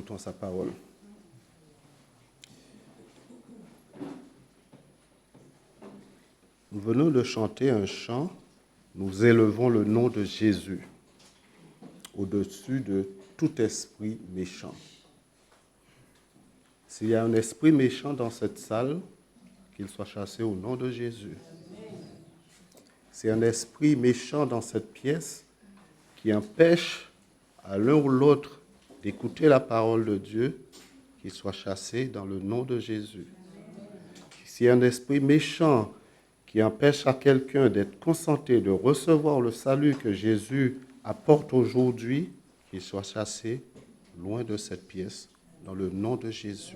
écoutons sa parole. Nous venons de chanter un chant, nous élevons le nom de Jésus au-dessus de tout esprit méchant. S'il y a un esprit méchant dans cette salle, qu'il soit chassé au nom de Jésus. S'il y a un esprit méchant dans cette pièce qui empêche à l'un ou l'autre d'écouter la parole de Dieu, qu'il soit chassé dans le nom de Jésus. S'il y a un esprit méchant qui empêche à quelqu'un d'être concentré, de recevoir le salut que Jésus apporte aujourd'hui, qu'il soit chassé loin de cette pièce, dans le nom de Jésus.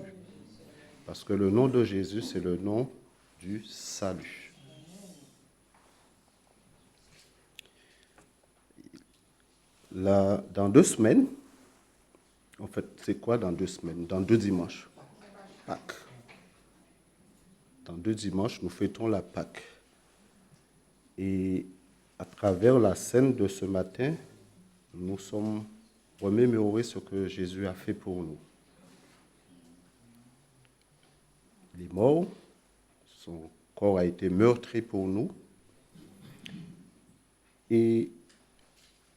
Parce que le nom de Jésus, c'est le nom du salut. Là, dans 2 semaines, en fait, c'est quoi dans 2 semaines? Dans 2 dimanches. Pâques. Dans 2 dimanches, nous fêtons la Pâque. Et à travers la scène de ce matin, nous sommes remémorés ce que Jésus a fait pour nous. Il est mort, son corps a été meurtri pour nous. Et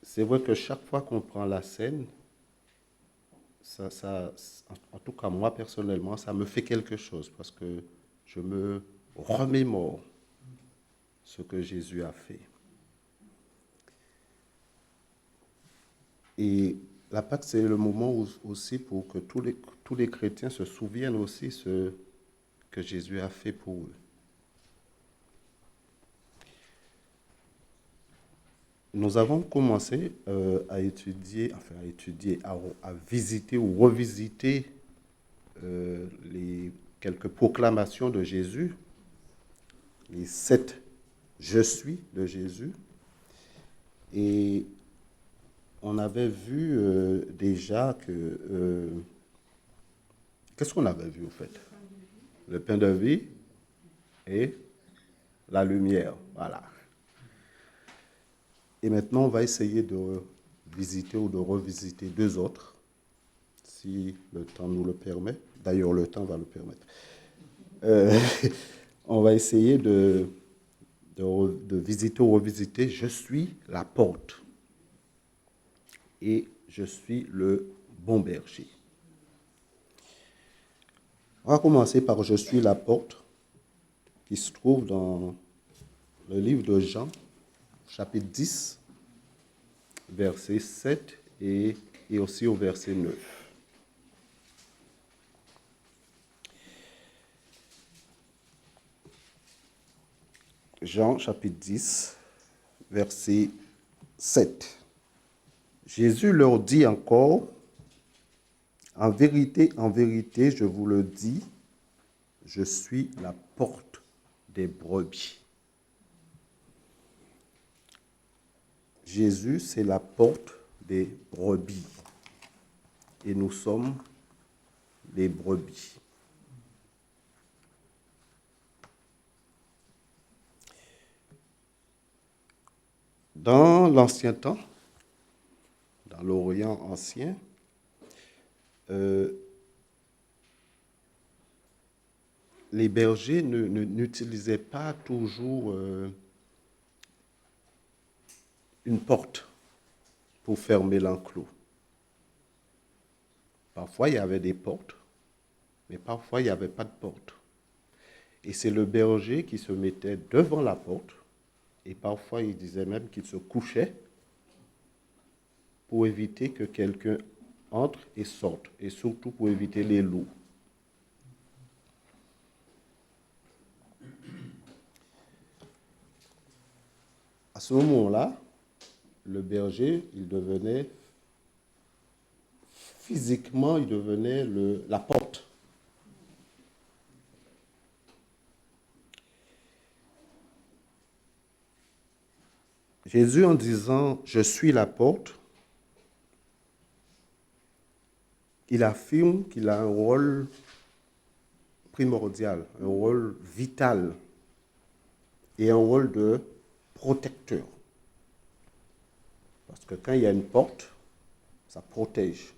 c'est vrai que chaque fois qu'on prend la scène, en tout cas moi personnellement, ça me fait quelque chose parce que je me remémore ce que Jésus a fait. Et la Pâque, c'est le moment aussi pour que tous les chrétiens se souviennent aussi ce que Jésus a fait pour eux. Nous avons commencé à visiter ou revisiter les quelques proclamations de Jésus, les 7 « Je suis » de Jésus. Et on avait vu déjà que... qu'est-ce qu'on avait vu, au fait? Le pain de vie et la lumière. Voilà. Et maintenant, on va essayer de visiter ou de revisiter 2 autres, si le temps nous le permet. D'ailleurs, le temps va le permettre. On va essayer de visiter ou revisiter « Je suis la porte » et « Je suis le bon berger ». On va commencer par « Je suis la porte » qui se trouve dans le livre de Jean, chapitre 10, verset 7 et aussi au verset 9. Jean, chapitre 10, verset 7. Jésus leur dit encore, « En vérité, je vous le dis, je suis la porte des brebis. » Jésus, c'est la porte des brebis. Et nous sommes les brebis. Dans l'ancien temps, dans l'Orient ancien, les bergers n'utilisaient pas toujours une porte pour fermer l'enclos. Parfois, il y avait des portes, mais parfois, il n'y avait pas de porte. Et c'est le berger qui se mettait devant la porte, et parfois, il disait même qu'il se couchait pour éviter que quelqu'un entre et sorte, et surtout pour éviter les loups. À ce moment-là, le berger, physiquement, il devenait la porte. Jésus, en disant « Je suis la porte », il affirme qu'il a un rôle primordial, un rôle vital et un rôle de protecteur. Parce que quand il y a une porte, ça protège.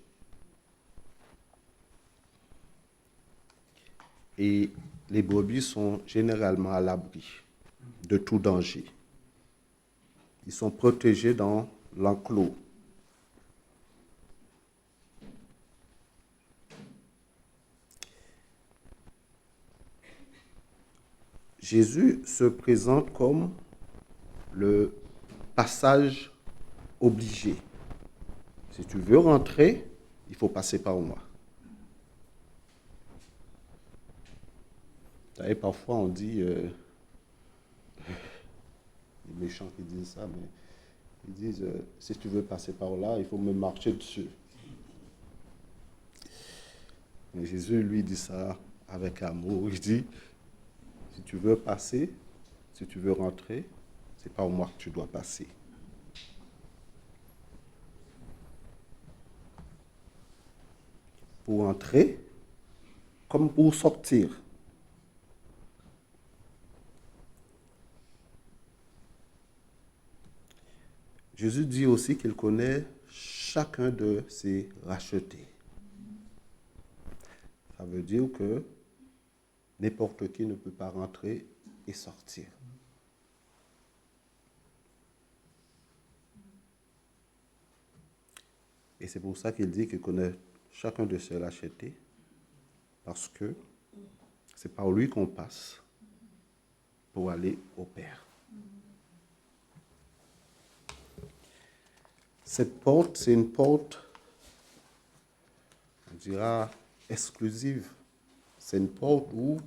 Et les brebis sont généralement à l'abri de tout danger. Ils sont protégés dans l'enclos. Jésus se présente comme le passage obligé. Si tu veux rentrer, il faut passer par moi. Vous savez, parfois on dit, les méchants qui disent ça, mais ils disent, si tu veux passer par là, il faut me marcher dessus. Mais Jésus, lui, dit ça avec amour. Il dit, si tu veux passer, si tu veux rentrer, c'est par moi que tu dois passer. Pour entrer, comme pour sortir. Jésus dit aussi qu'il connaît chacun de ses rachetés. Ça veut dire que n'importe qui ne peut pas rentrer et sortir. Et c'est pour ça qu'il dit qu'il connaît chacun de ses rachetés, parce que c'est par lui qu'on passe pour aller au Père. Cette porte, c'est une porte, on dira, exclusive. C'est une porte où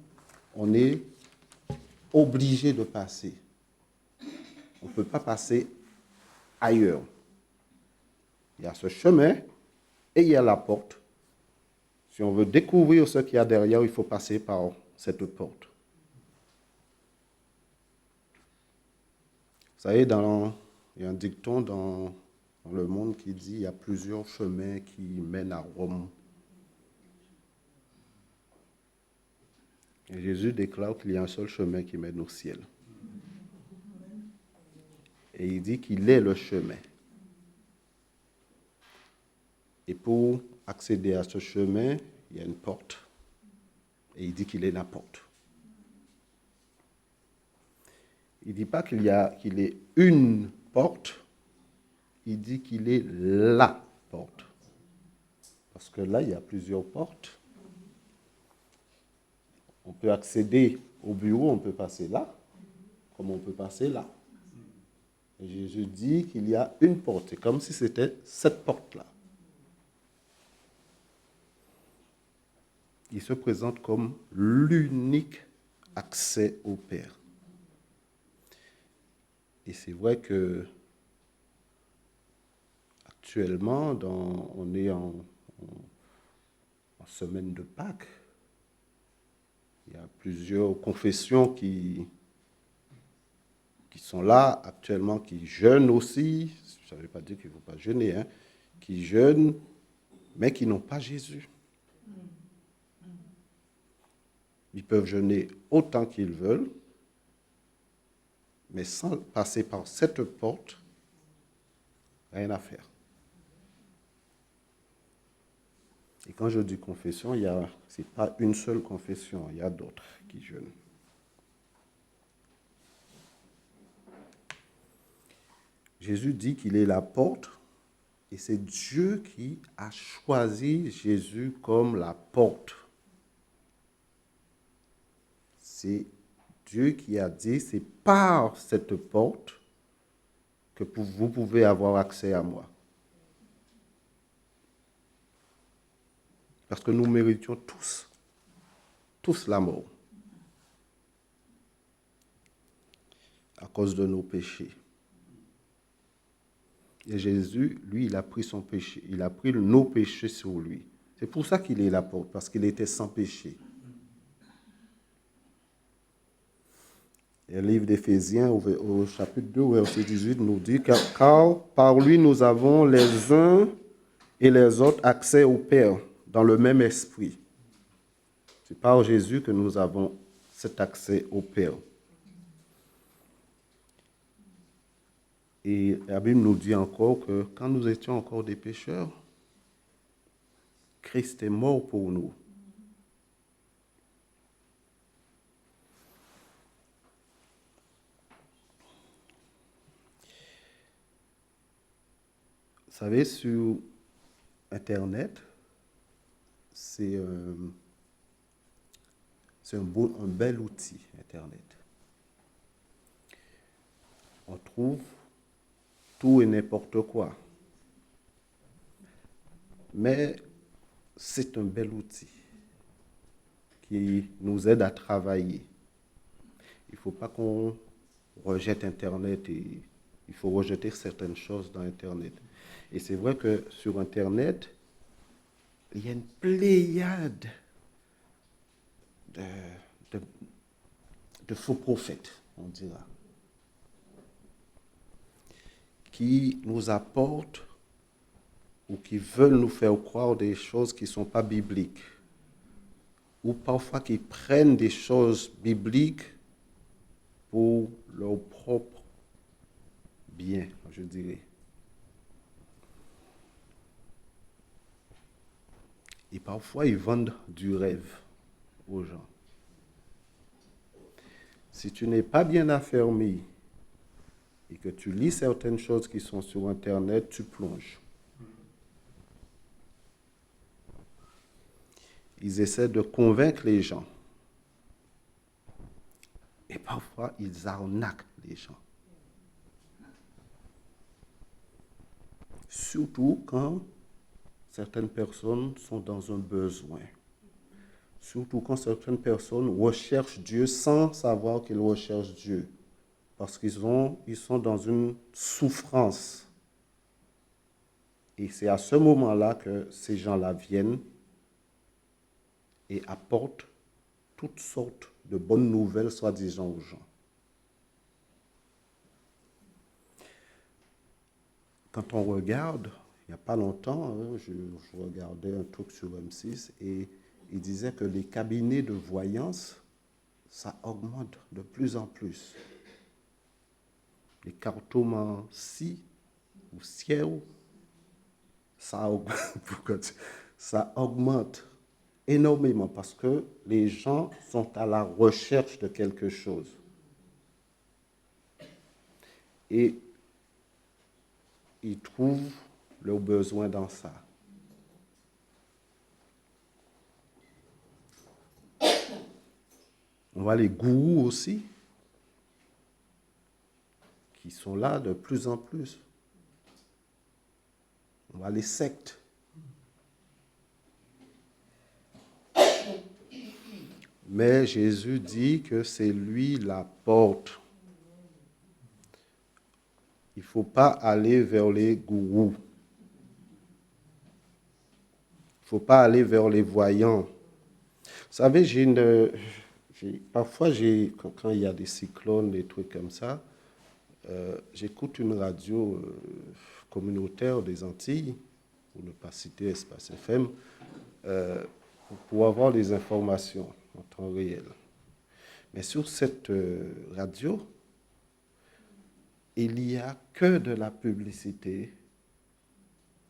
on est obligé de passer. On ne peut pas passer ailleurs. Il y a ce chemin et il y a la porte. Si on veut découvrir ce qu'il y a derrière, il faut passer par cette porte. Vous savez, il y a un dicton dans le monde qui dit qu'il y a plusieurs chemins qui mènent à Rome. Et Jésus déclare qu'il y a un seul chemin qui mène au ciel. Et il dit qu'il est le chemin. Et pour accéder à ce chemin, il y a une porte. Et il dit qu'il est la porte. Il ne dit pas qu'il est une porte, il dit qu'il est la porte. Parce que là, il y a plusieurs portes. On peut accéder au bureau, on peut passer là, comme on peut passer là. Et Jésus dit qu'il y a une porte. C'est comme si c'était cette porte-là. Il se présente comme l'unique accès au Père. Et c'est vrai que actuellement, on est en semaine de Pâques. Il y a plusieurs confessions qui sont là actuellement, qui jeûnent aussi. Ça ne veut pas dire qu'il ne faut pas jeûner, hein, qui jeûnent, mais qui n'ont pas Jésus. Ils peuvent jeûner autant qu'ils veulent, mais sans passer par cette porte, rien à faire. Et quand je dis confession, ce n'est pas une seule confession, il y a d'autres qui jeûnent. Jésus dit qu'il est la porte, et c'est Dieu qui a choisi Jésus comme la porte. C'est Dieu qui a dit, c'est par cette porte que vous pouvez avoir accès à moi. Parce que nous méritions tous la mort. À cause de nos péchés. Et Jésus, lui, il a pris son péché. Il a pris nos péchés sur lui. C'est pour ça qu'il est la porte, parce qu'il était sans péché. Et le livre d'Éphésiens, au chapitre 2, verset 18, nous dit « Car par lui, nous avons les uns et les autres accès au Père, dans le même esprit. » C'est par Jésus que nous avons cet accès au Père. Et la Bible nous dit encore que quand nous étions encore des pécheurs, Christ est mort pour nous. savez, sur Internet, c'est un bel outil, Internet. On trouve tout et n'importe quoi. Mais c'est un bel outil qui nous aide à travailler. Il ne faut pas qu'on rejette Internet et il faut rejeter certaines choses dans Internet. Et c'est vrai que sur Internet, il y a une pléiade de faux prophètes, on dira, qui nous apportent ou qui veulent nous faire croire des choses qui ne sont pas bibliques, ou parfois qui prennent des choses bibliques pour leur propre bien, je dirais. Et parfois, ils vendent du rêve aux gens. Si tu n'es pas bien affermi et que tu lis certaines choses qui sont sur Internet, tu plonges. Ils essaient de convaincre les gens. Et parfois, ils arnaquent les gens. Surtout quand certaines personnes sont dans un besoin. Surtout quand certaines personnes recherchent Dieu sans savoir qu'ils recherchent Dieu. Parce qu'ils sont dans une souffrance. Et c'est à ce moment-là que ces gens-là viennent et apportent toutes sortes de bonnes nouvelles, soi-disant, aux gens. Quand on regarde, il n'y a pas longtemps, je regardais un truc sur M6 et il disait que les cabinets de voyance, ça augmente de plus en plus. Les cartomancies ou ciel, ça augmente énormément parce que les gens sont à la recherche de quelque chose. Et ils trouvent leurs besoins dans ça. On voit les gourous aussi, qui sont là de plus en plus. On voit les sectes. Mais Jésus dit que c'est lui la porte. Il ne faut pas aller vers les gourous. Il ne faut pas aller vers les voyants. Vous savez, parfois, quand il y a des cyclones, des trucs comme ça, j'écoute une radio communautaire des Antilles, pour ne pas citer Espace FM, pour avoir des informations en temps réel. Mais sur cette radio, il n'y a que de la publicité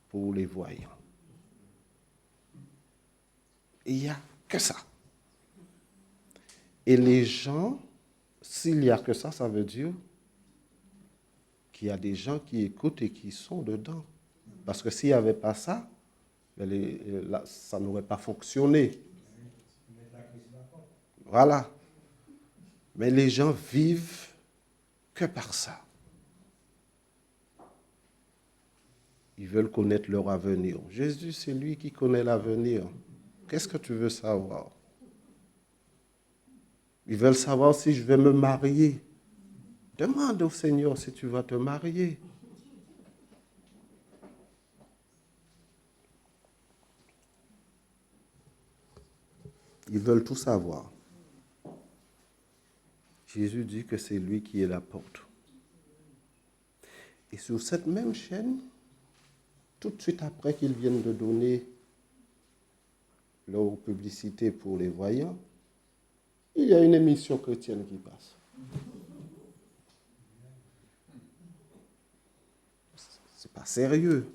pour les voyants. Il n'y a que ça. Et les gens, s'il n'y a que ça, ça veut dire qu'il y a des gens qui écoutent et qui sont dedans. Parce que s'il n'y avait pas ça, ça n'aurait pas fonctionné. Voilà. Mais les gens vivent que par ça. Ils veulent connaître leur avenir. Jésus, c'est lui qui connaît l'avenir. Qu'est-ce que tu veux savoir? Ils veulent savoir si je vais me marier. Demande au Seigneur si tu vas te marier. Ils veulent tout savoir. Jésus dit que c'est lui qui est la porte. Et sur cette même chaîne, tout de suite après qu'ils viennent de donner leur publicité pour les voyants, il y a une émission chrétienne qui passe. C'est pas sérieux.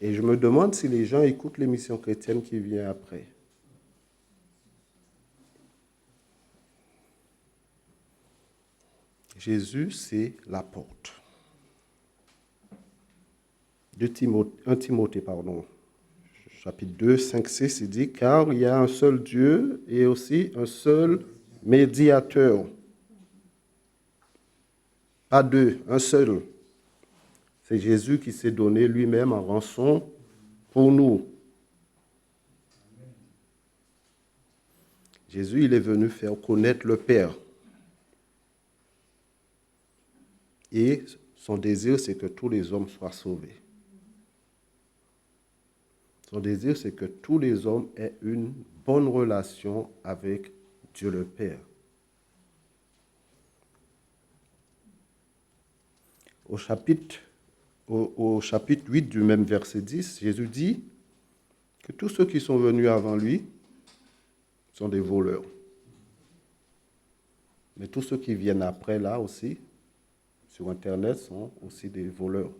Et je me demande si les gens écoutent l'émission chrétienne qui vient après. Jésus, c'est la porte. 1 Timothée, chapitre 2, 5, 6, il dit, car il y a un seul Dieu et aussi un seul médiateur. Pas deux, un seul. C'est Jésus qui s'est donné lui-même en rançon pour nous. Jésus, il est venu faire connaître le Père. Et son désir, c'est que tous les hommes soient sauvés. Son désir, c'est que tous les hommes aient une bonne relation avec Dieu le Père. Au chapitre 8 du même verset 10, Jésus dit que tous ceux qui sont venus avant lui sont des voleurs. Mais tous ceux qui viennent après, là aussi, sur Internet, sont aussi des voleurs.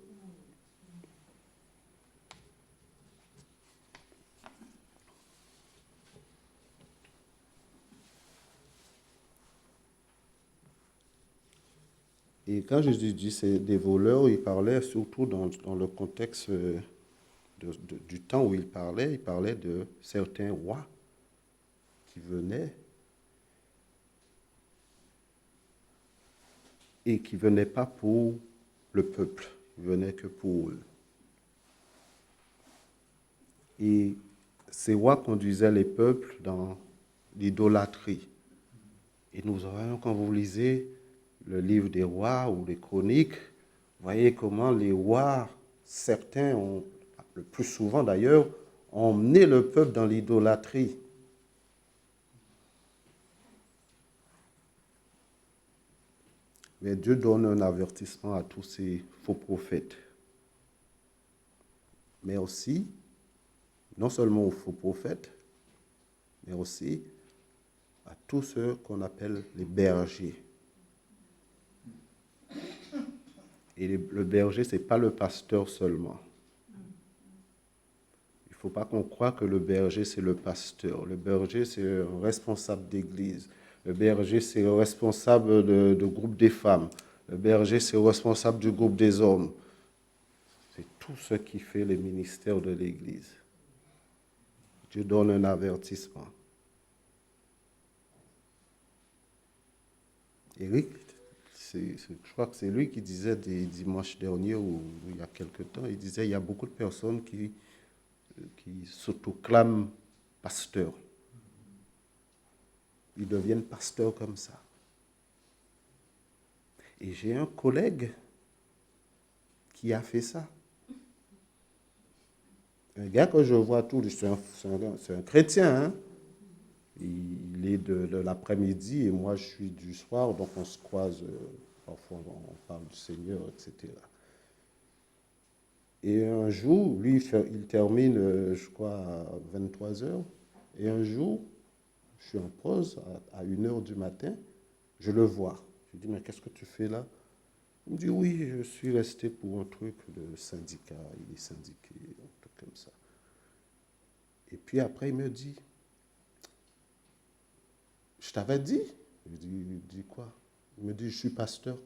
Et quand Jésus dit c'est des voleurs, il parlait surtout dans le contexte du temps où il parlait de certains rois qui venaient et qui ne venaient pas pour le peuple, ils venaient que pour eux. Et ces rois conduisaient les peuples dans l'idolâtrie. Et nous voyons, quand vous lisez le livre des rois ou les chroniques, vous voyez comment les rois, certains, le plus souvent d'ailleurs, ont emmené le peuple dans l'idolâtrie. Mais Dieu donne un avertissement à tous ces faux prophètes. Mais aussi, non seulement aux faux prophètes, mais aussi à tous ceux qu'on appelle les bergers. Et le berger, ce n'est pas le pasteur seulement. Il ne faut pas qu'on croie que le berger, c'est le pasteur. Le berger, c'est un responsable d'église. Le berger, c'est le responsable de groupe des femmes. Le berger, c'est le responsable du groupe des hommes. C'est tout ce qui fait le ministère de l'église. Dieu donne un avertissement. Éric, je crois que c'est lui qui disait des dimanches derniers ou il y a quelque temps, il disait il y a beaucoup de personnes qui s'autoclament pasteurs. Ils deviennent pasteurs comme ça. Et j'ai un collègue qui a fait ça. Un gars que je vois tout, c'est un chrétien, hein? Il est de l'après-midi et moi je suis du soir, donc on se croise, parfois on parle du Seigneur, etc. Et un jour, lui, il termine, je crois, à 23 heures. Et un jour, je suis en pause à 1 heure du matin, je le vois. Je lui dis, mais qu'est-ce que tu fais là? Il me dit, oui, je suis resté pour un truc de syndicat, il est syndiqué, un truc comme ça. Et puis après, il me dit, je t'avais dit. Je lui dis quoi? Il me dit, je suis pasteur.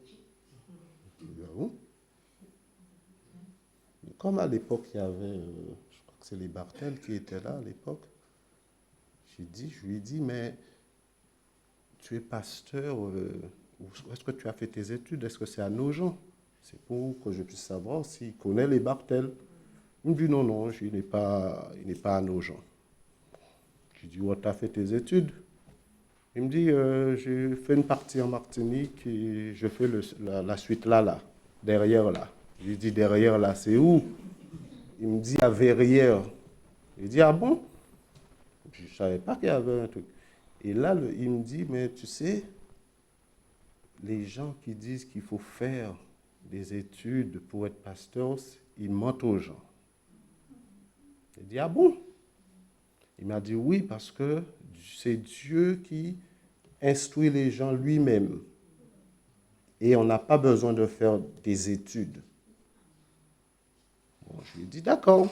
Je lui dis, ah bon? Comme à l'époque, il y avait, je crois que c'est les Bartels qui étaient là à l'époque. Je lui ai dit, mais tu es pasteur, où est-ce que tu as fait tes études? Est-ce que c'est à Nogent? C'est pour que je puisse savoir s'il connaît les Bartels. Il me dit, non, il n'est pas à Nogent. Je lui dis, où tu as fait tes études? Il me dit, j'ai fait une partie en Martinique et je fais la suite là, derrière là. Je lui dis, derrière là, c'est où? Il me dit, à Verrières. Il dit, ah bon? Je ne savais pas qu'il y avait un truc. Et là, il me dit, mais tu sais, les gens qui disent qu'il faut faire des études pour être pasteur, ils mentent aux gens. Il dit, ah bon? Il m'a dit, oui, parce que c'est Dieu qui instruit les gens lui-même. Et on n'a pas besoin de faire des études. Bon, je lui ai dit, d'accord.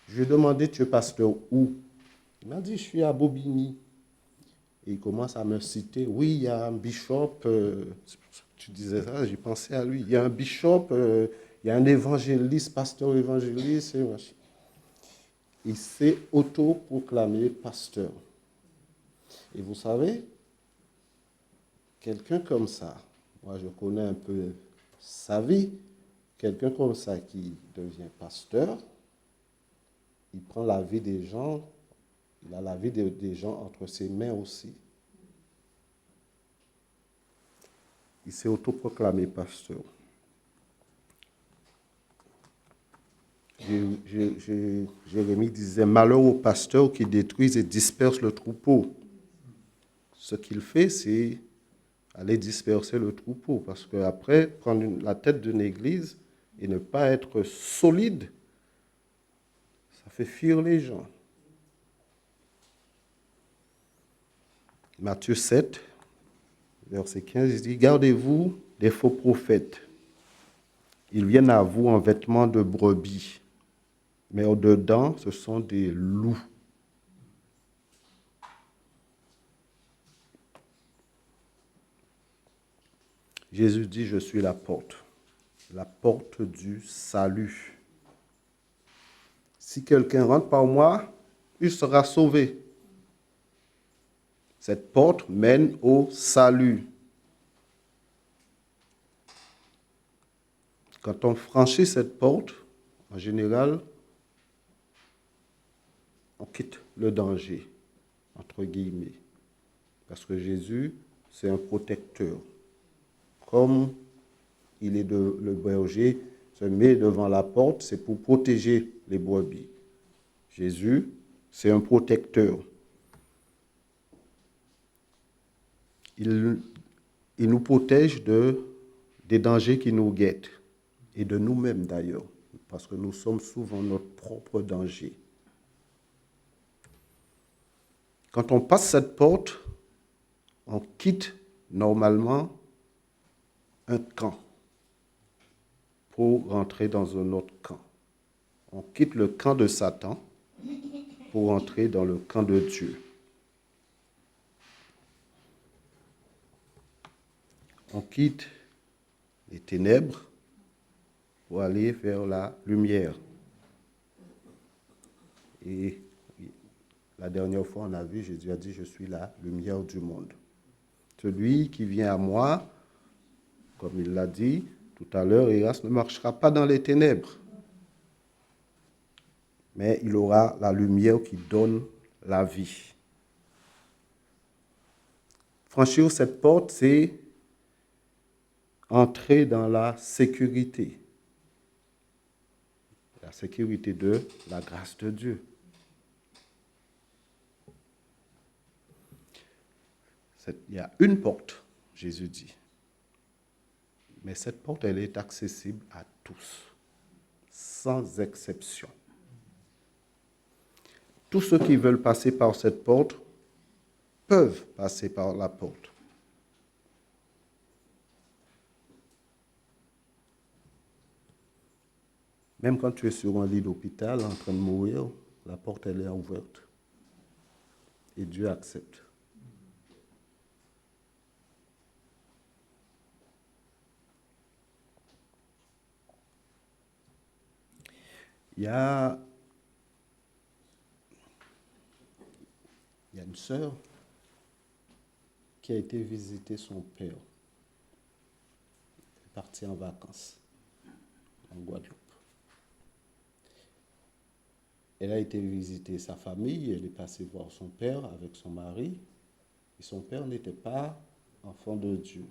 Je lui ai demandé, tu es pasteur où? Il m'a dit, je suis à Bobigny. Et il commence à me citer, oui, il y a un bishop, tu disais ça, j'ai pensé à lui, il y a un bishop, il y a un évangéliste, pasteur évangéliste, et machin. Il s'est autoproclamé pasteur. Et vous savez, quelqu'un comme ça, moi je connais un peu sa vie, quelqu'un comme ça qui devient pasteur, il prend la vie des gens, il a la vie des gens entre ses mains aussi. Il s'est autoproclamé pasteur. Jérémie disait, malheur aux pasteurs qui détruisent et dispersent le troupeau. Ce qu'il fait, c'est aller disperser le troupeau. Parce qu'après, prendre la tête d'une église et ne pas être solide, ça fait fuir les gens. Matthieu 7, verset 15, il dit, gardez-vous des faux prophètes. Ils viennent à vous en vêtements de brebis, mais au-dedans, ce sont des loups. Jésus dit, je suis la porte du salut. Si quelqu'un rentre par moi, il sera sauvé. Cette porte mène au salut. Quand on franchit cette porte, en général, on quitte le danger, entre guillemets. Parce que Jésus, c'est un protecteur. Comme il est le berger, se met devant la porte, c'est pour protéger les brebis. Jésus, c'est un protecteur. Il nous protège des dangers qui nous guettent, et de nous-mêmes d'ailleurs, parce que nous sommes souvent notre propre danger. Quand on passe cette porte, on quitte normalement un camp pour rentrer dans un autre camp. On quitte le camp de Satan pour entrer dans le camp de Dieu. On quitte les ténèbres pour aller vers la lumière. Et la dernière fois, on a vu, Jésus a dit, je suis la lumière du monde. Celui qui vient à moi, comme il l'a dit tout à l'heure, Hélas, ne marchera pas dans les ténèbres, mais il aura la lumière qui donne la vie. Franchir cette porte, c'est entrer dans la sécurité de la grâce de Dieu. Il y a une porte, Jésus dit. Mais cette porte, elle est accessible à tous, sans exception. Tous ceux qui veulent passer par cette porte peuvent passer par la porte. Même quand tu es sur un lit d'hôpital en train de mourir, la porte, elle est ouverte. Et Dieu accepte. Il y a une sœur qui a été visiter son père. Elle est partie en vacances en Guadeloupe. Elle a été visiter sa famille, elle est passée voir son père avec son mari, et son père n'était pas enfant de Dieu.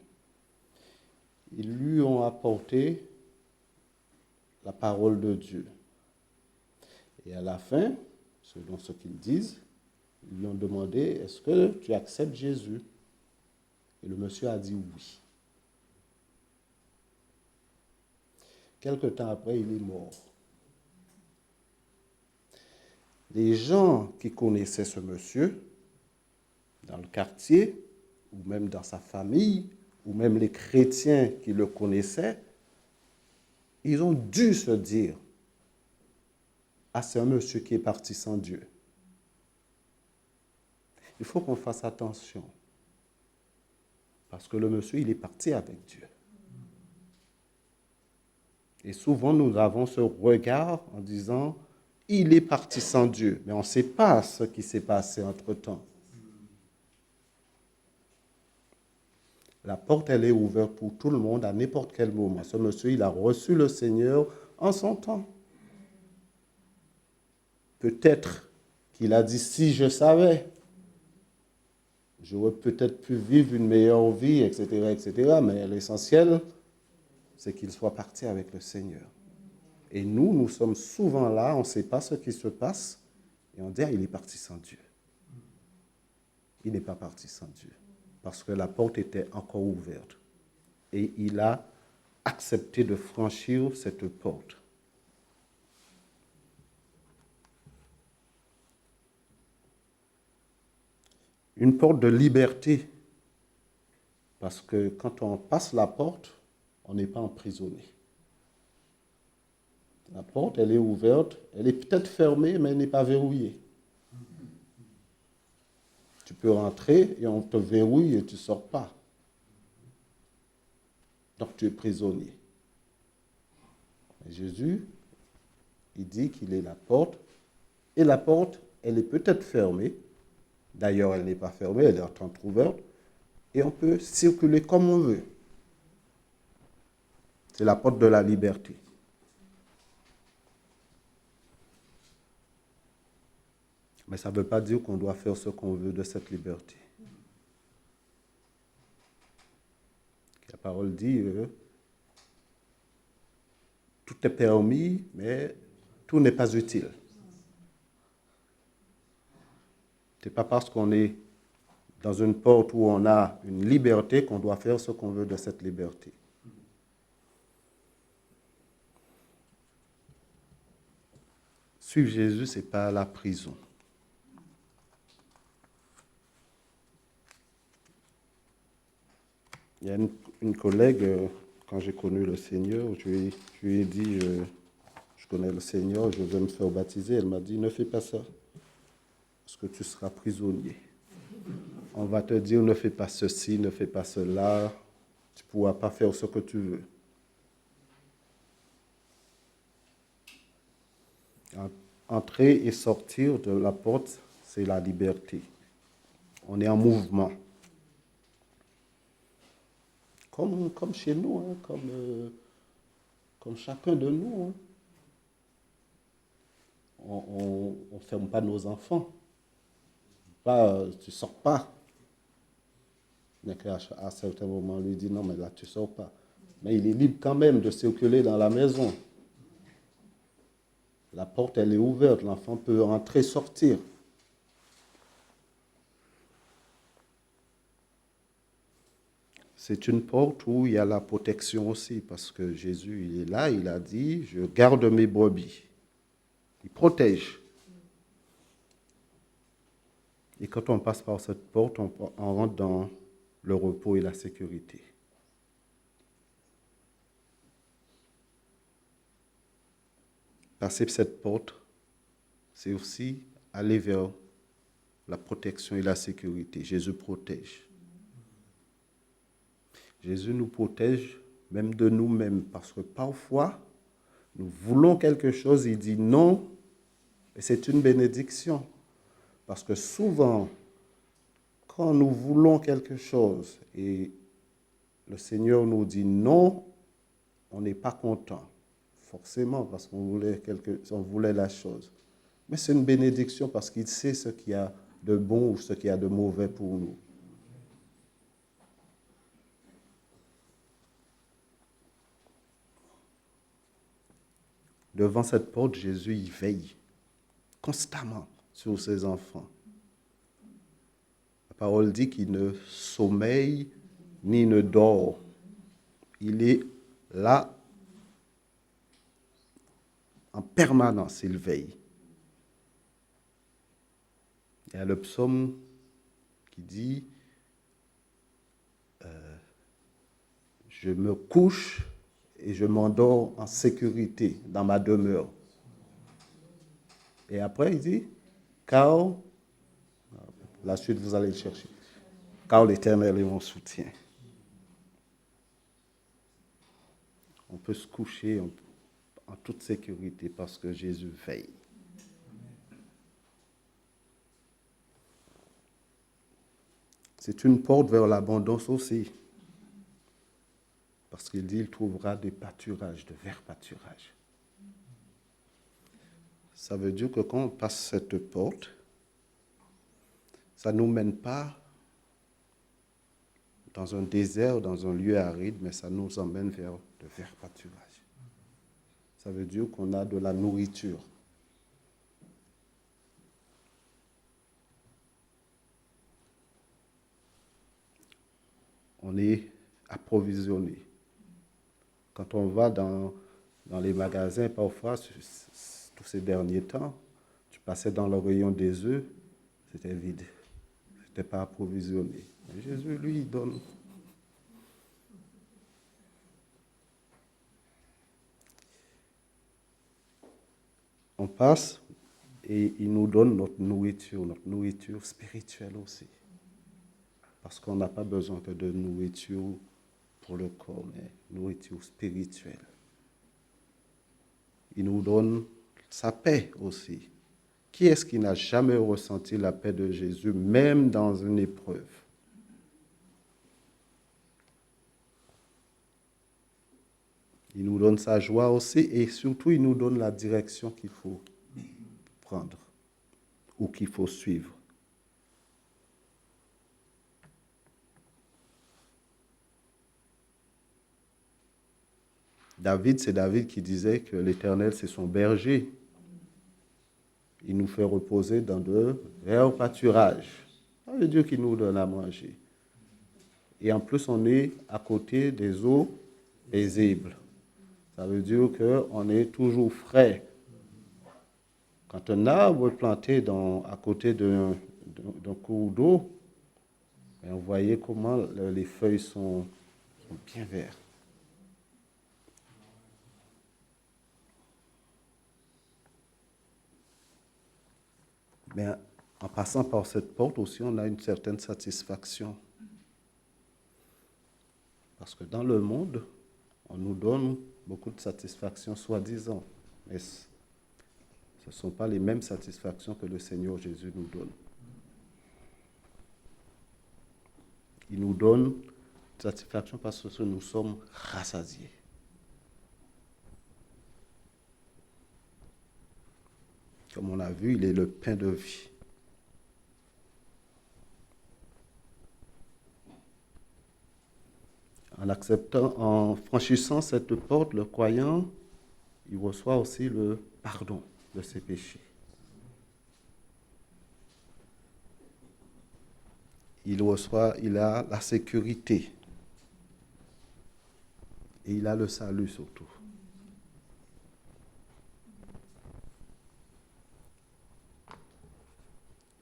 Ils lui ont apporté la parole de Dieu. Et à la fin, selon ce qu'ils disent, ils lui ont demandé, est-ce que tu acceptes Jésus? Et le monsieur a dit oui. Quelque temps après, il est mort. Les gens qui connaissaient ce monsieur, dans le quartier, ou même dans sa famille, ou même les chrétiens qui le connaissaient, ils ont dû se dire, ah, c'est un monsieur qui est parti sans Dieu. il faut qu'on fasse attention. Parce que le monsieur, il est parti avec Dieu. Et souvent, nous avons ce regard en disant, il est parti sans Dieu. Mais on ne sait pas ce qui s'est passé entre-temps. La porte, elle est ouverte pour tout le monde à n'importe quel moment. Ce monsieur, il a reçu le Seigneur en son temps. Peut-être qu'il a dit, si je savais, j'aurais peut-être pu vivre une meilleure vie, etc., etc. Mais l'essentiel, c'est qu'il soit parti avec le Seigneur. Et nous sommes souvent là, on ne sait pas ce qui se passe, et on dit, ah, il est parti sans Dieu. Il n'est pas parti sans Dieu, parce que la porte était encore ouverte. Et il a accepté de franchir cette porte. Une porte de liberté, parce que quand on passe la porte, on n'est pas emprisonné. La porte, elle est ouverte, elle est peut-être fermée, mais elle n'est pas verrouillée. Tu peux rentrer et on te verrouille et tu ne sors pas. Donc tu es prisonnier. Mais Jésus, il dit qu'il est la porte, et la porte, elle est peut-être fermée. D'ailleurs, elle n'est pas fermée, elle est entrouverte, et on peut circuler comme on veut. C'est la porte de la liberté. Mais ça ne veut pas dire qu'on doit faire ce qu'on veut de cette liberté. La parole dit, tout est permis, mais tout n'est pas utile. Ce n'est pas parce qu'on est dans une porte où on a une liberté qu'on doit faire ce qu'on veut de cette liberté. Suivre Jésus, ce n'est pas la prison. Il y a une collègue, quand j'ai connu le Seigneur, je lui ai dit, je connais le Seigneur, je veux me faire baptiser. Elle m'a dit, ne fais pas ça, parce que tu seras prisonnier. On va te dire, ne fais pas ceci, ne fais pas cela, tu ne pourras pas faire ce que tu veux. Entrer et sortir de la porte, c'est la liberté. On est en mouvement. Comme chez nous, hein, comme chacun de nous. Hein. On ne ferme pas nos enfants. Tu ne sors pas. Mais à certains moments, on lui dit non, mais là, tu ne sors pas. Mais il est libre quand même de circuler dans la maison. La porte, elle est ouverte. L'enfant peut entrer, sortir. C'est une porte où il y a la protection aussi, parce que Jésus, il est là, il a dit, je garde mes brebis. Il protège. Et quand on passe par cette porte, on rentre dans le repos et la sécurité. Passer cette porte, c'est aussi aller vers la protection et la sécurité. Jésus protège. Jésus nous protège même de nous-mêmes, parce que parfois, nous voulons quelque chose, il dit non, et c'est une bénédiction. Parce que souvent, quand nous voulons quelque chose et le Seigneur nous dit non, on n'est pas content, forcément, parce qu'on voulait la chose. Mais c'est une bénédiction parce qu'il sait ce qu'il y a de bon ou ce qu'il y a de mauvais pour nous. Devant cette porte, Jésus y veille constamment sur ses enfants. La parole dit qu'il ne sommeille ni ne dort. Il est là en permanence, il veille. Il y a le psaume qui dit je me couche et je m'endors en sécurité dans ma demeure. Et après, il dit, car La suite, vous allez le chercher. Car l'Éternel est mon soutien. On peut se coucher en toute sécurité parce que Jésus veille. C'est une porte vers l'abondance aussi. Parce qu'il dit qu'il trouvera des pâturages, de verts pâturages. Ça veut dire que quand on passe cette porte, ça ne nous mène pas dans un désert, dans un lieu aride, mais ça nous emmène vers de verts pâturages. Ça veut dire qu'on a de la nourriture. On est approvisionné. Quand on va dans les magasins, parfois, tous ces derniers temps, tu passais dans le rayon des œufs, c'était vide. C'était pas approvisionné. Mais Jésus, lui, il donne. On passe et il nous donne notre nourriture spirituelle aussi. Parce qu'on n'a pas besoin que de nourriture pour le corps, mais nourriture spirituelle. Il nous donne sa paix aussi. Qui est-ce qui n'a jamais ressenti la paix de Jésus, même dans une épreuve? Il nous donne sa joie aussi et surtout il nous donne la direction qu'il faut prendre ou qu'il faut suivre. C'est David qui disait que l'Éternel, c'est son berger. Il nous fait reposer dans de verts pâturages. Ça veut dire qu'il nous donne à manger. Et en plus, on est à côté des eaux paisibles. Ça veut dire qu'on est toujours frais. Quand un arbre est planté à côté d'un cours d'eau, vous voyez comment les feuilles sont bien vertes. Mais en passant par cette porte aussi, on a une certaine satisfaction. Parce que dans le monde, on nous donne beaucoup de satisfaction, soi-disant. Mais ce ne sont pas les mêmes satisfactions que le Seigneur Jésus nous donne. Il nous donne satisfaction parce que nous sommes rassasiés. Comme on a vu, il est le pain de vie. En franchissant cette porte, le croyant, il reçoit aussi le pardon de ses péchés. Il a la sécurité. Et il a le salut surtout.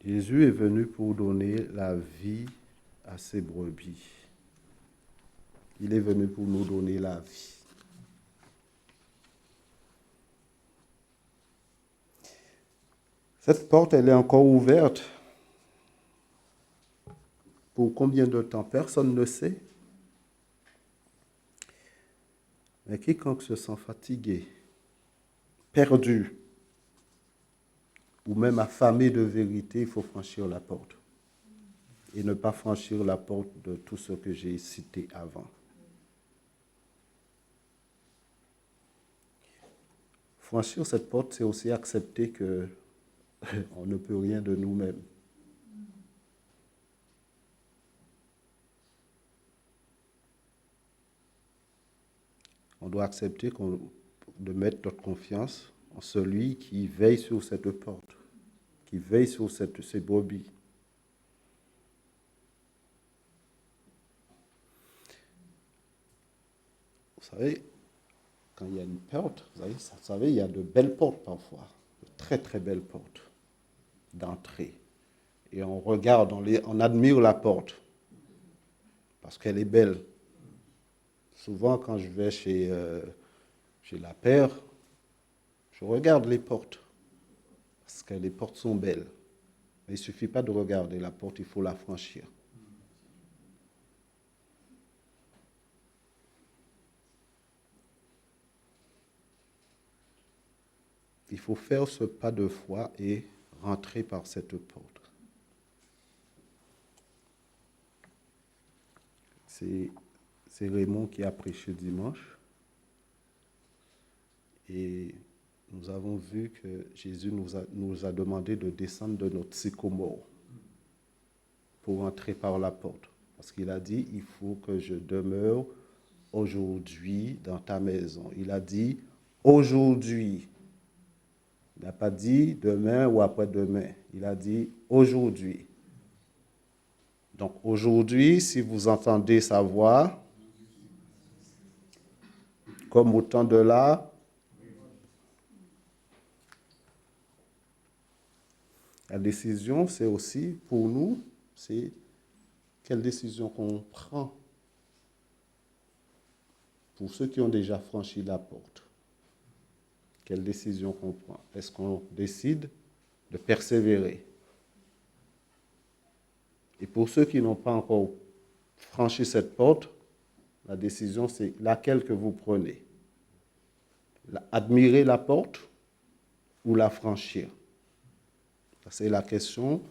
Jésus est venu pour donner la vie à ses brebis. Il est venu pour nous donner la vie. Cette porte, elle est encore ouverte. Pour combien de temps? Personne ne sait. Mais quiconque se sent fatigué, perdu, ou même affamé de vérité, il faut franchir la porte. Et ne pas franchir la porte de tout ce que j'ai cité avant. Franchir cette porte, c'est aussi accepter que on ne peut rien de nous-mêmes. On doit accepter de mettre notre confiance en celui qui veille sur cette porte, qui veille sur ces brebis. Vous savez, quand il y a une porte, vous savez, il y a de belles portes parfois, de très très belles portes d'entrée. Et on regarde, on admire la porte parce qu'elle est belle. Souvent, quand je vais chez la paire, je regarde les portes parce que les portes sont belles. Mais il ne suffit pas de regarder la porte, il faut la franchir. Il faut faire ce pas de foi et rentrer par cette porte. C'est Raymond qui a prêché dimanche. Et nous avons vu que Jésus nous a demandé de descendre de notre sycomore pour entrer par la porte. Parce qu'il a dit, il faut que je demeure aujourd'hui dans ta maison. Il a dit, aujourd'hui. Il n'a pas dit demain ou après-demain. Il a dit aujourd'hui. Donc aujourd'hui, si vous entendez sa voix, comme au temps de là, la décision, c'est aussi pour nous, c'est quelle décision qu'on prend pour ceux qui ont déjà franchi la porte. Quelle décision qu'on prend? Est-ce qu'on décide de persévérer? Et pour ceux qui n'ont pas encore franchi cette porte, la décision, c'est laquelle que vous prenez. Admirer la porte ou la franchir? C'est la question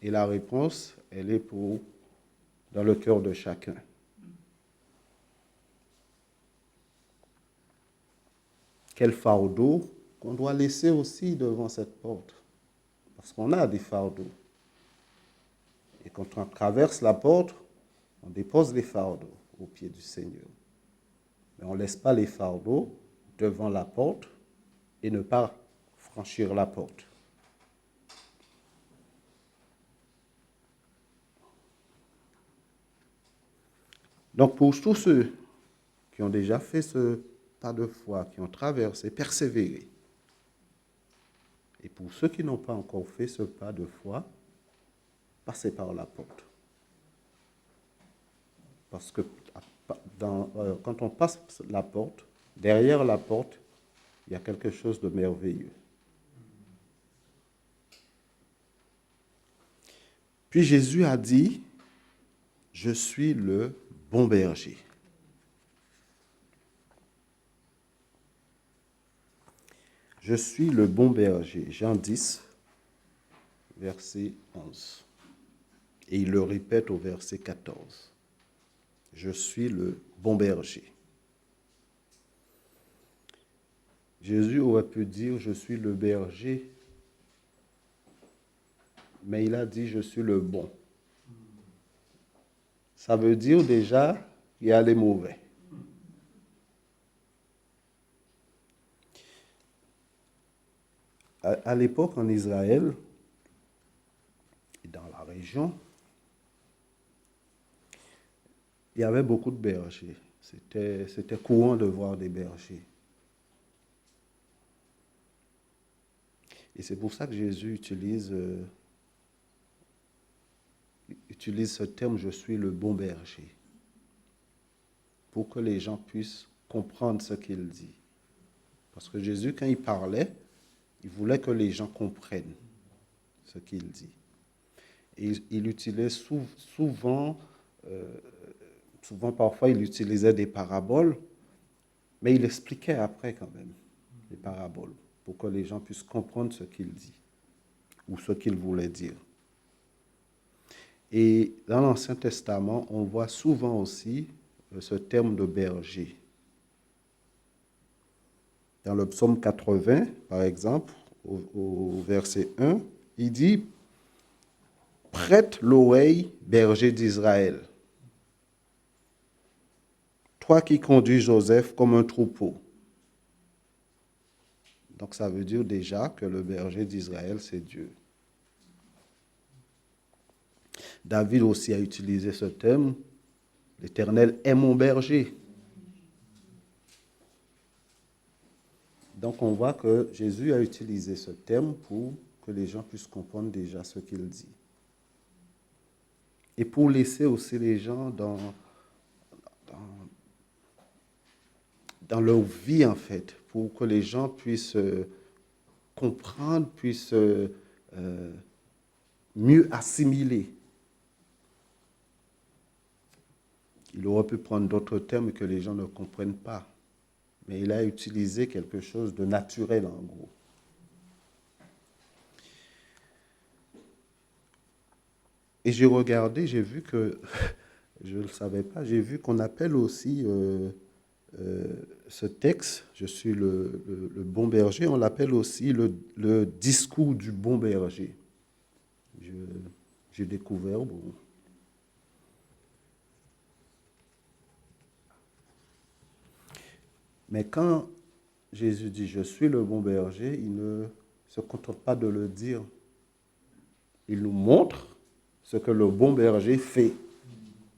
et la réponse, elle est dans le cœur de chacun. Quel fardeau qu'on doit laisser aussi devant cette porte? Parce qu'on a des fardeaux. Et quand on traverse la porte, on dépose les fardeaux aux pieds du Seigneur. Mais on ne laisse pas les fardeaux devant la porte et ne pas franchir la porte. Donc pour tous ceux qui ont déjà fait ce pas de foi, qui ont traversé, persévéré, et pour ceux qui n'ont pas encore fait ce pas de foi, passez par la porte. Parce que quand on passe la porte, derrière la porte, il y a quelque chose de merveilleux. Puis Jésus a dit, je suis le bon berger. Je suis le bon berger. Jean 10, verset 11. Et il le répète au verset 14. Je suis le bon berger. Jésus aurait pu dire, je suis le berger, mais il a dit, je suis le bon. Ça veut dire déjà, il y a les mauvais. À l'époque, en Israël, et dans la région, il y avait beaucoup de bergers. C'était courant de voir des bergers. Et c'est pour ça que Jésus utilise ce terme, je suis le bon berger, pour que les gens puissent comprendre ce qu'il dit. Parce que Jésus, quand il parlait, il voulait que les gens comprennent ce qu'il dit. Et il utilisait souvent, parfois, il utilisait des paraboles, mais il expliquait après quand même les paraboles, pour que les gens puissent comprendre ce qu'il dit, ou ce qu'il voulait dire. Et dans l'Ancien Testament, on voit souvent aussi ce terme de berger. Dans le psaume 80, par exemple, au verset 1, il dit « Prête l'oreille, berger d'Israël, toi qui conduis Joseph comme un troupeau. » Donc ça veut dire déjà que le berger d'Israël, c'est Dieu. David aussi a utilisé ce terme, « L'Éternel est mon berger ». Donc on voit que Jésus a utilisé ce terme pour que les gens puissent comprendre déjà ce qu'il dit. Et pour laisser aussi les gens dans leur vie, en fait, pour que les gens puissent comprendre, puissent mieux assimilé. Il aurait pu prendre d'autres termes que les gens ne comprennent pas, mais il a utilisé quelque chose de naturel en gros. Et j'ai regardé, j'ai vu que, je ne le savais pas, j'ai vu qu'on appelle aussi ce texte, je suis le bon berger, on l'appelle aussi le discours du bon berger. J'ai découvert, bon. Mais quand Jésus dit je suis le bon berger, il ne se contente pas de le dire. Il nous montre ce que le bon berger fait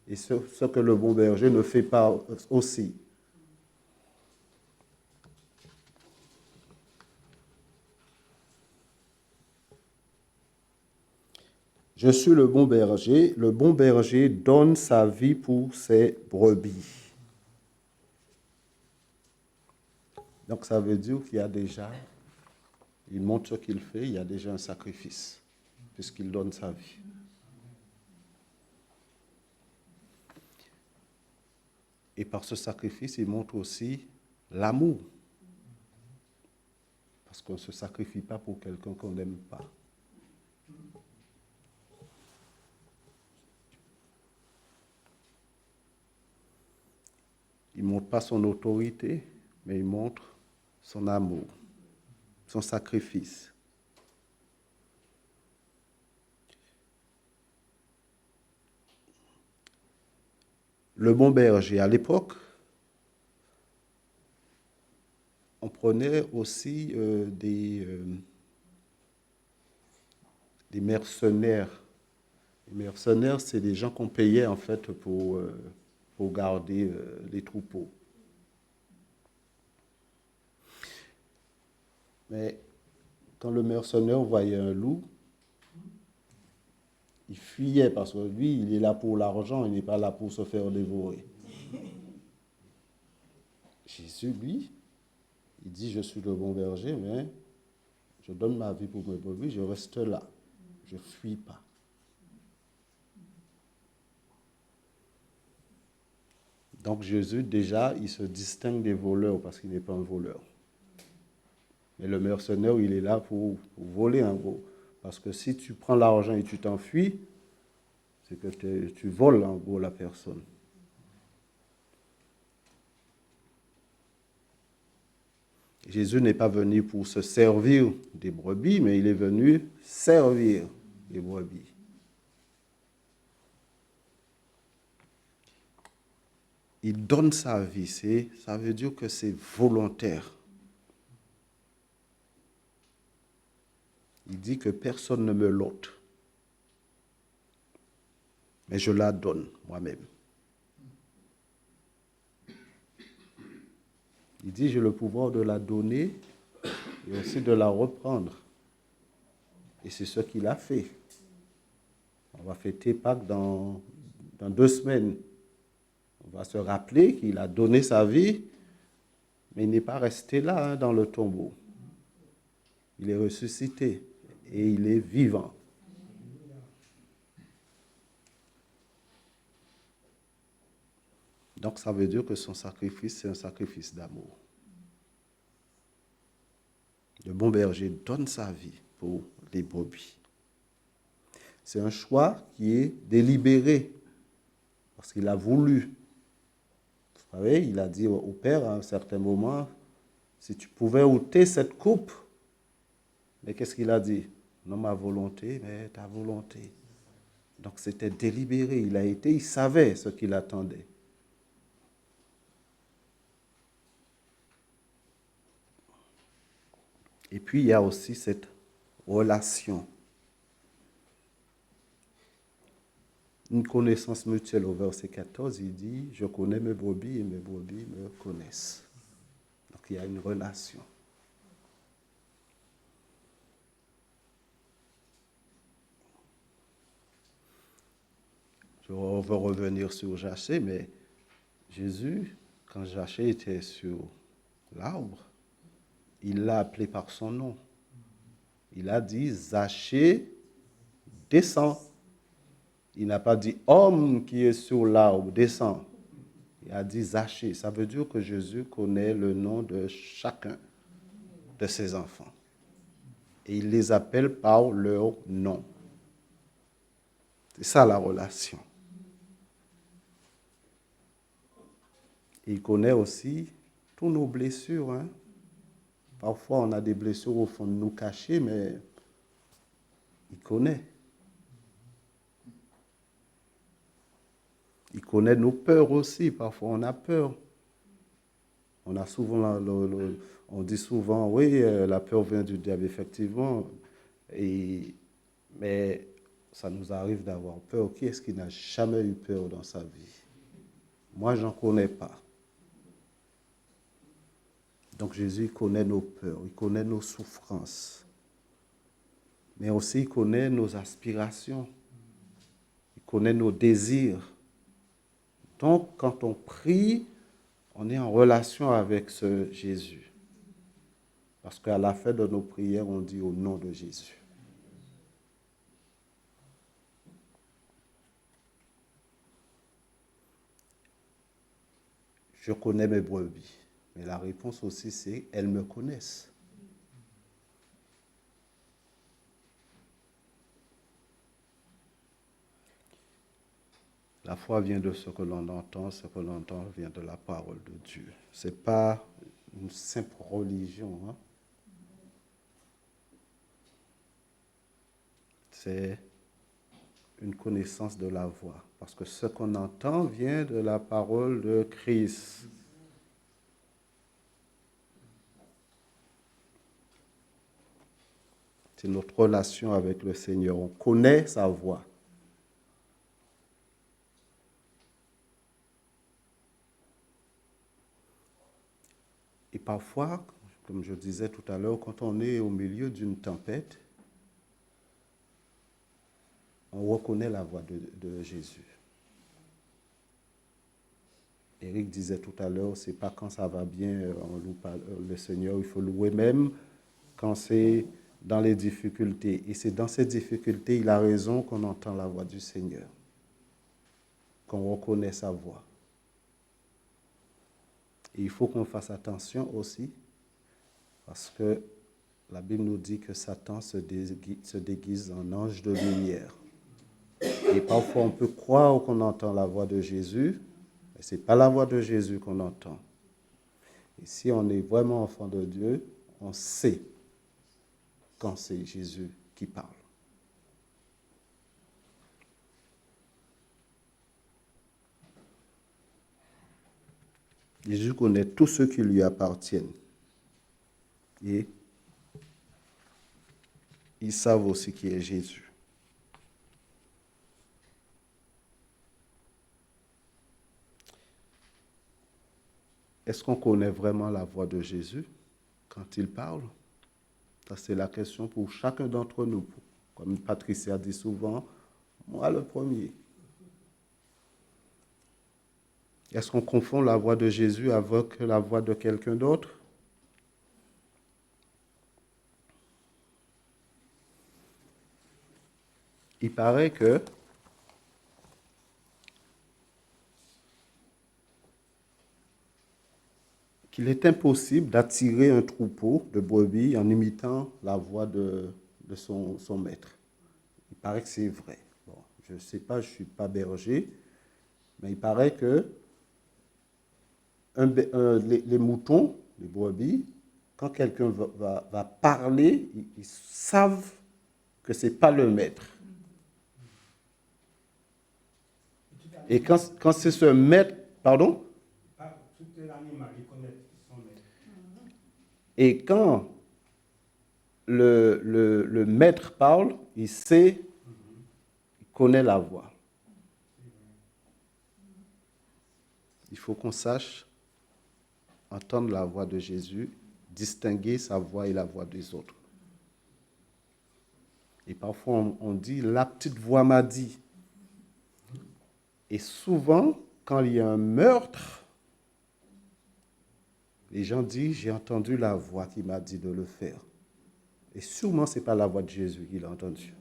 et ce que le bon berger ne fait pas aussi. Je suis le bon berger donne sa vie pour ses brebis. Donc ça veut dire qu'il y a déjà, il montre ce qu'il fait, il y a déjà un sacrifice, puisqu'il donne sa vie. Et par ce sacrifice, il montre aussi l'amour. Parce qu'on ne se sacrifie pas pour quelqu'un qu'on n'aime pas. Il ne montre pas son autorité, mais il montre son amour, son sacrifice. Le bon berger, à l'époque, on prenait aussi des mercenaires. Les mercenaires, c'est des gens qu'on payait en fait pour garder les troupeaux. Mais quand le mercenaire voyait un loup, il fuyait parce que lui, il est là pour l'argent, il n'est pas là pour se faire dévorer. Jésus, lui, il dit, je suis le bon berger, mais je donne ma vie pour mes brebis, je reste là. Je ne fuis pas. Donc Jésus, déjà, il se distingue des voleurs parce qu'il n'est pas un voleur. Mais le mercenaire, il est là pour voler en gros. Parce que si tu prends l'argent et tu t'enfuis, c'est que tu voles en gros la personne. Jésus n'est pas venu pour se servir des brebis, mais il est venu servir les brebis. Il donne sa vie, ça veut dire que c'est volontaire. Il dit que personne ne me l'ôte, mais je la donne moi-même. Il dit, j'ai le pouvoir de la donner et aussi de la reprendre. Et c'est ce qu'il a fait. On va fêter Pâques dans 2 semaines. On va se rappeler qu'il a donné sa vie, mais il n'est pas resté là dans le tombeau. Il est ressuscité et il est vivant. Donc ça veut dire que son sacrifice, c'est un sacrifice d'amour. Le bon berger donne sa vie pour les brebis. C'est un choix qui est délibéré, parce qu'il a voulu. Vous savez, il a dit au Père à un certain moment, si tu pouvais ôter cette coupe, mais qu'est-ce qu'il a dit? Non ma volonté, mais ta volonté. Donc c'était délibéré, il savait ce qu'il attendait. Et puis il y a aussi cette relation. Une connaissance mutuelle au verset 14, il dit, je connais mes brebis et mes brebis me connaissent. Donc il y a une relation. On va revenir sur Zachée, mais Jésus, quand Zachée était sur l'arbre, il l'a appelé par son nom. Il a dit, Zachée, descends. Il n'a pas dit homme qui est sur l'arbre, descends. Il a dit Zachée. Ça veut dire que Jésus connaît le nom de chacun de ses enfants. Et il les appelle par leur nom. C'est ça la relation. Et il connaît aussi toutes nos blessures. Hein. Parfois, on a des blessures au fond de nous cachées, mais il connaît. Il connaît nos peurs aussi. Parfois, on a peur. On a souvent, on dit souvent, oui, la peur vient du diable, effectivement. Mais ça nous arrive d'avoir peur. Qui est-ce qui n'a jamais eu peur dans sa vie? Moi, je n'en connais pas. Donc Jésus connaît nos peurs, il connaît nos souffrances. Mais aussi, il connaît nos aspirations. Il connaît nos désirs. Donc, quand on prie, on est en relation avec ce Jésus. Parce qu'à la fin de nos prières, on dit au nom de Jésus. Je connais mes brebis. Mais la réponse aussi, c'est elles me connaissent. La foi vient de ce que l'on entend vient de la parole de Dieu. Ce n'est pas une simple religion. Hein? C'est une connaissance de la voix. Parce que ce qu'on entend vient de la parole de Christ. C'est notre relation avec le Seigneur. On connaît sa voix. Et parfois, comme je disais tout à l'heure, quand on est au milieu d'une tempête, on reconnaît la voix de Jésus. Éric disait tout à l'heure, c'est pas quand ça va bien, on loue pas le Seigneur, il faut louer même quand c'est dans les difficultés. Et c'est dans ces difficultés, il a raison qu'on entend la voix du Seigneur, qu'on reconnaît sa voix. Et il faut qu'on fasse attention aussi, parce que la Bible nous dit que Satan se déguise en ange de lumière. Et parfois, on peut croire qu'on entend la voix de Jésus, mais ce n'est pas la voix de Jésus qu'on entend. Et si on est vraiment enfant de Dieu, on sait quand c'est Jésus qui parle. Jésus connaît tous ceux qui lui appartiennent. Et ils savent aussi qui est Jésus. Est-ce qu'on connaît vraiment la voix de Jésus quand il parle? Ça, c'est la question pour chacun d'entre nous. Comme Patricia dit souvent, moi le premier. Est-ce qu'on confond la voix de Jésus avec la voix de quelqu'un d'autre? Il paraît qu'il est impossible d'attirer un troupeau de brebis en imitant la voix de son maître. Il paraît que c'est vrai. Bon, je ne sais pas, je ne suis pas berger, mais il paraît que les moutons, les brebis, quand quelqu'un va parler, ils savent que ce n'est pas le maître. Et quand c'est ce maître, pardon? Tout l'animal, il connaît son maître. Et quand le maître parle, il sait, il connaît la voix. Il faut qu'on sache entendre la voix de Jésus, distinguer sa voix et la voix des autres. Et parfois, on dit, la petite voix m'a dit. Et souvent, quand il y a un meurtre, les gens disent, j'ai entendu la voix qui m'a dit de le faire. Et sûrement, ce n'est pas la voix de Jésus qu'il a entendue.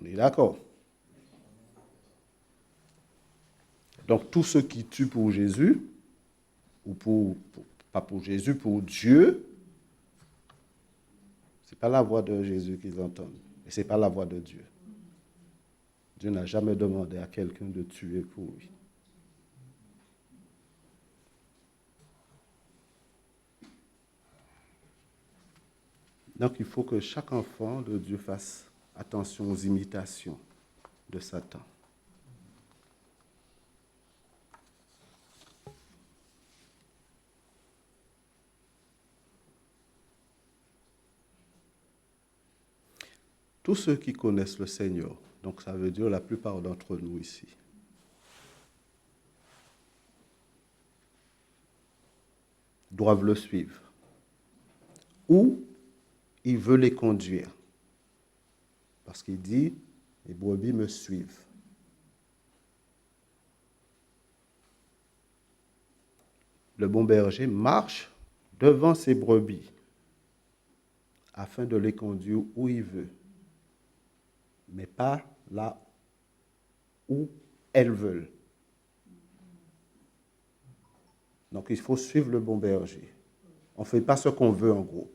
On est d'accord. Donc, tous ceux qui tuent pour Jésus, ou pas pour Jésus, pour Dieu, ce n'est pas la voix de Jésus qu'ils entendent. Et ce n'est pas la voix de Dieu. Dieu n'a jamais demandé à quelqu'un de tuer pour lui. Donc, il faut que chaque enfant de Dieu fasse attention aux imitations de Satan. Tous ceux qui connaissent le Seigneur, donc ça veut dire la plupart d'entre nous ici, doivent le suivre. Ou il veut les conduire. Parce qu'il dit, les brebis me suivent. Le bon berger marche devant ses brebis afin de les conduire où il veut, mais pas là où elles veulent. Donc il faut suivre le bon berger. On ne fait pas ce qu'on veut en gros.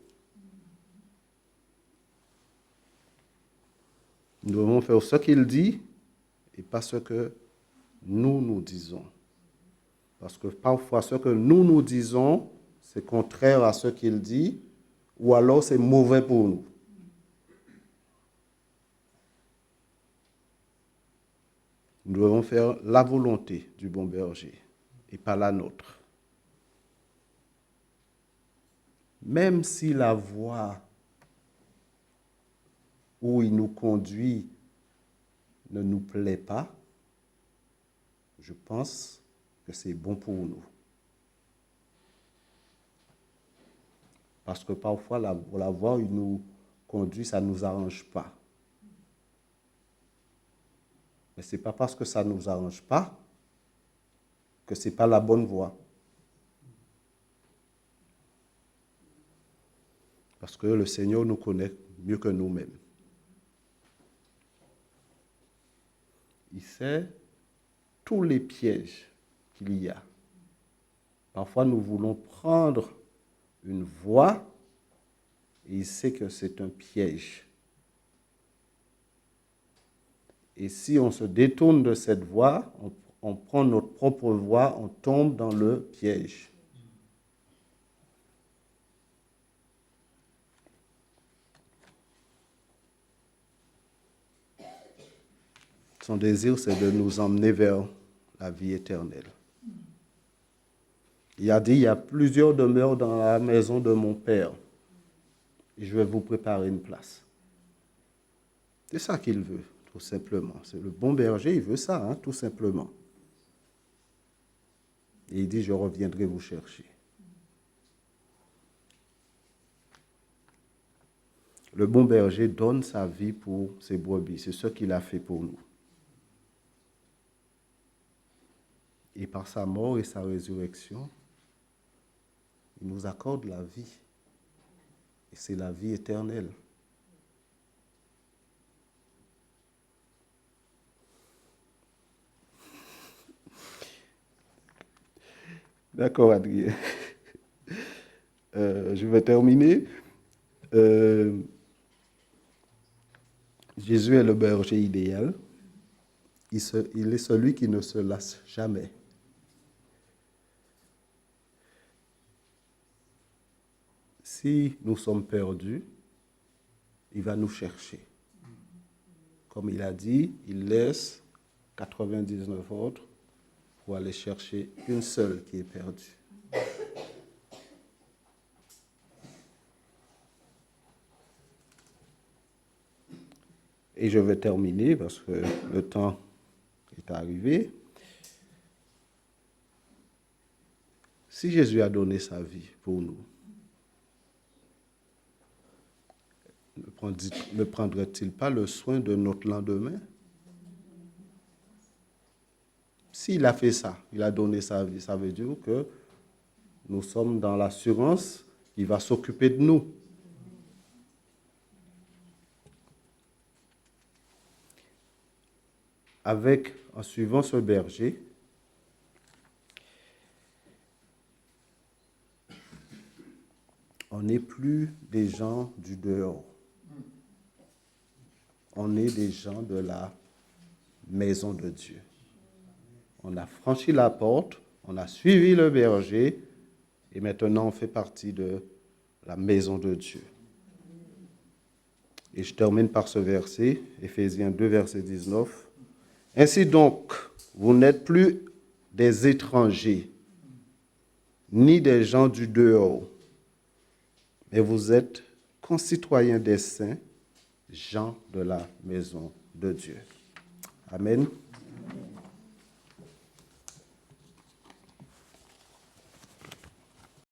Nous devons faire ce qu'il dit et pas ce que nous disons. Parce que parfois, ce que nous disons, c'est contraire à ce qu'il dit, ou alors c'est mauvais pour nous. Nous devons faire la volonté du bon berger et pas la nôtre. Même si la voie où il nous conduit ne nous plaît pas, je pense que c'est bon pour nous. Parce que parfois, la voie où il nous conduit, ça ne nous arrange pas. Mais ce n'est pas parce que ça ne nous arrange pas que ce n'est pas la bonne voie. Parce que le Seigneur nous connaît mieux que nous-mêmes. Il sait tous les pièges qu'il y a. Parfois, nous voulons prendre une voie et il sait que c'est un piège. Et si on se détourne de cette voie, on prend notre propre voie, on tombe dans le piège. Son désir, c'est de nous emmener vers la vie éternelle. Il a dit, il y a plusieurs demeures dans la maison de mon Père. Et je vais vous préparer une place. C'est ça qu'il veut, tout simplement. C'est le bon berger, il veut ça, hein, tout simplement. Et il dit, je reviendrai vous chercher. Le bon berger donne sa vie pour ses brebis. C'est ce qu'il a fait pour nous. Et par sa mort et sa résurrection, il nous accorde la vie. Et c'est la vie éternelle. D'accord, Adrien. Je vais terminer. Jésus est le berger idéal. Il est celui qui ne se lasse jamais. Si nous sommes perdus, il va nous chercher. Comme il a dit, il laisse 99 autres pour aller chercher une seule qui est perdue. Et je vais terminer parce que le temps est arrivé. Si Jésus a donné sa vie pour nous, ne prendrait-il pas le soin de notre lendemain? S'il a fait ça, il a donné sa vie, ça veut dire que nous sommes dans l'assurance qu'il va s'occuper de nous. en suivant ce berger, on n'est plus des gens du dehors. On est des gens de la maison de Dieu. On a franchi la porte, on a suivi le berger, et maintenant on fait partie de la maison de Dieu. Et je termine par ce verset, Éphésiens 2, verset 19. Ainsi donc, vous n'êtes plus des étrangers, ni des gens du dehors, mais vous êtes concitoyens des saints, gens de la maison de Dieu. Amen.